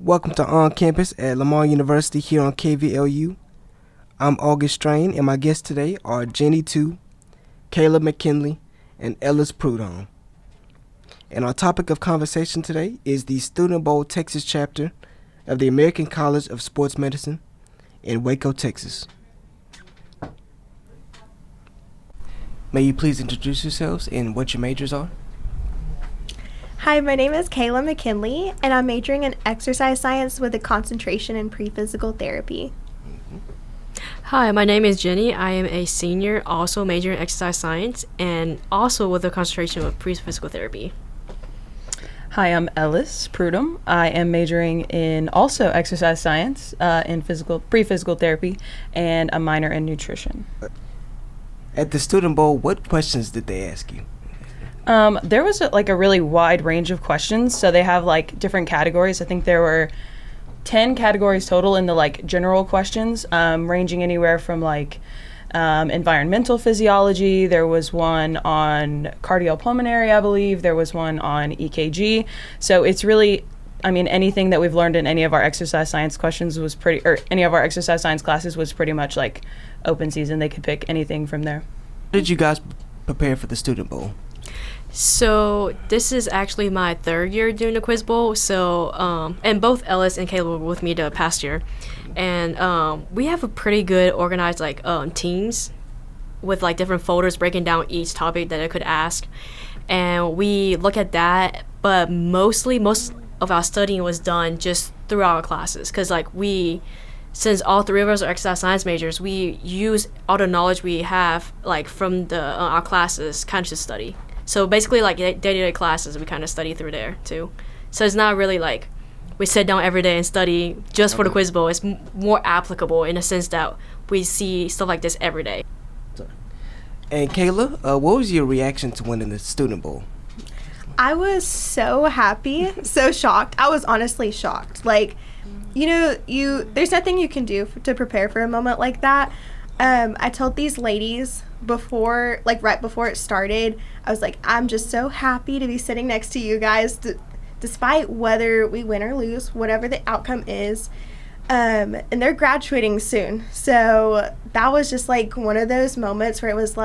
Welcome to On Campus at Lamar University here on 𝐊𝐿𝐢. I'm August Strain, and my guests today are Jenny Tu, Kayla McKinley, and Ellis Prudhomme. And our topic of conversation today is the Student Bowl Texas chapter of the American College of Sports Medicine in Waco, Texas. May you please introduce yourselves and what your majors are? Hi, my name is Kayla McKinley, and I'm majoring in exercise science with a concentration in pre-physical therapy. Hi, my name is Jenny. I am a senior, also majoring in exercise science, and also with a concentration with pre-physical therapy. Hi, I'm Ellis Prudhomme. I am majoring in also exercise science, in pre-physical therapy, and a minor in nutrition. At the Student Bowl, what questions did they ask you? There was a really wide range of questions. So they have different categories. I think there were 10 categories total in the general questions, ranging anywhere from environmental physiology. There was one on cardiopulmonary, I believe. There was one on EKG. So it's really, anything that we've learned in any of our exercise science questions any of our exercise science classes was pretty much open season. They could pick anything from there. How did you guys prepare for the Student Bowl? So this is actually my third year doing the quiz bowl. So and both Ellis and Kayla were with me the past year, and we have a pretty good organized teams with different folders breaking down each topic that I could ask, and we look at that. But most of our studying was done just throughout our classes, because since all three of us are exercise science majors, we use all the knowledge we have from our classes kind of to study. So basically, day-to-day classes, we kind of study through there, too. So it's not really we sit down every day and study just for the quiz bowl. It's more applicable in the sense that we see stuff like this every day. And Kayla, what was your reaction to winning the Student Bowl? I was so happy, so shocked. I was honestly shocked. There's nothing you can do to prepare for a moment like that. I told these ladies before, right before it started, I was I'm just so happy to be sitting next to you guys, despite whether we win or lose, whatever the outcome is. And they're graduating soon. So that was just one of those moments where it was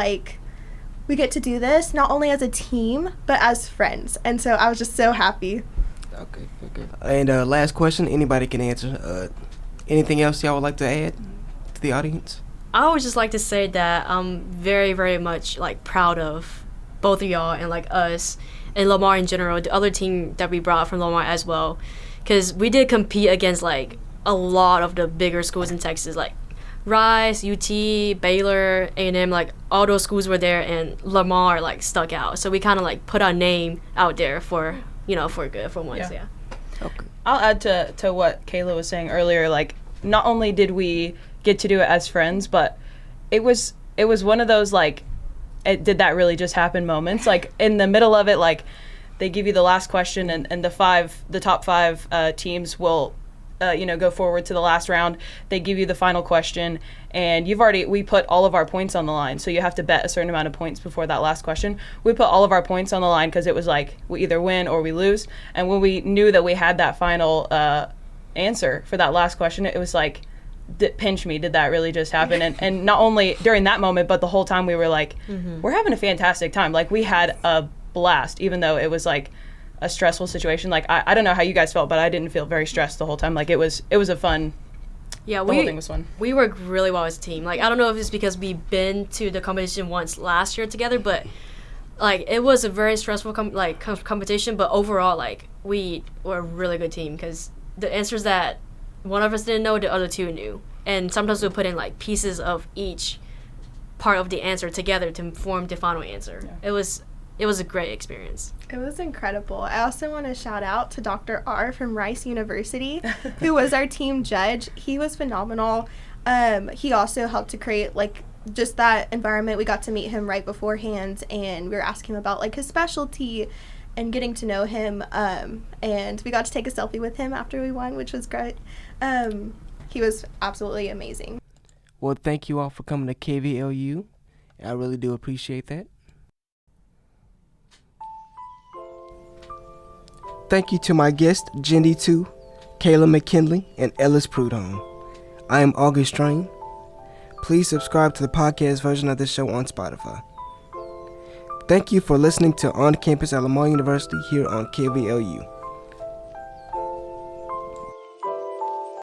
we get to do this not only as a team, but as friends. And so I was just so happy. Okay. And last question, anybody can answer. Anything else y'all would like to add to the audience? I would just like to say that I'm very, very much proud of both of y'all and us and Lamar in general, the other team that we brought from Lamar as well, because we did compete against a lot of the bigger schools in Texas, Rice, UT, Baylor, A&M, all those schools were there, and Lamar stuck out. So we kind of put our name out there for good for once. Yeah. Okay. I'll add to what Kayla was saying earlier. Not only did we get to do it as friends, but it was one of those did that really just happen moments. In the middle of it, they give you the last question, and the top five teams will go forward to the last round. They give you the final question, and we put all of our points on the line, so you have to bet a certain amount of points before that last question. We put all of our points on the line because it was we either win or we lose. And when we knew that we had that final answer for that last question, it was pinch me, did that really just happen? And not only during that moment, but the whole time we were we're having a fantastic time. We had a blast, even though it was a stressful situation. I don't know how you guys felt, but I didn't feel very stressed the whole time. It was a fun. Yeah, the whole thing was fun. We worked really well as a team. I don't know if it's because we've been to the competition once last year together, but it was a very stressful competition. But overall, we were a really good team, because the answers that one of us didn't know, the other two knew. And sometimes we'll put in pieces of each part of the answer together to form the final answer. Yeah. It was a great experience. It was incredible. I also want to shout out to Dr. R from Rice University, who was our team judge. He was phenomenal. He also helped to create just that environment. We got to meet him right beforehand, and we were asking him about his specialty and getting to know him, and we got to take a selfie with him after we won, which was great. He was absolutely amazing. Well, thank you all for coming to 𝐊𝐿𝐢. I really do appreciate that. Thank you to my guests, Jenny Tu, 𝐊𝐚𝐲𝐥𝐚, and Ellis Prudhomme. I am August Strain. Please subscribe to the podcast version of this show on Spotify. Thank you for listening to On Campus at Lamar University here on KVLU.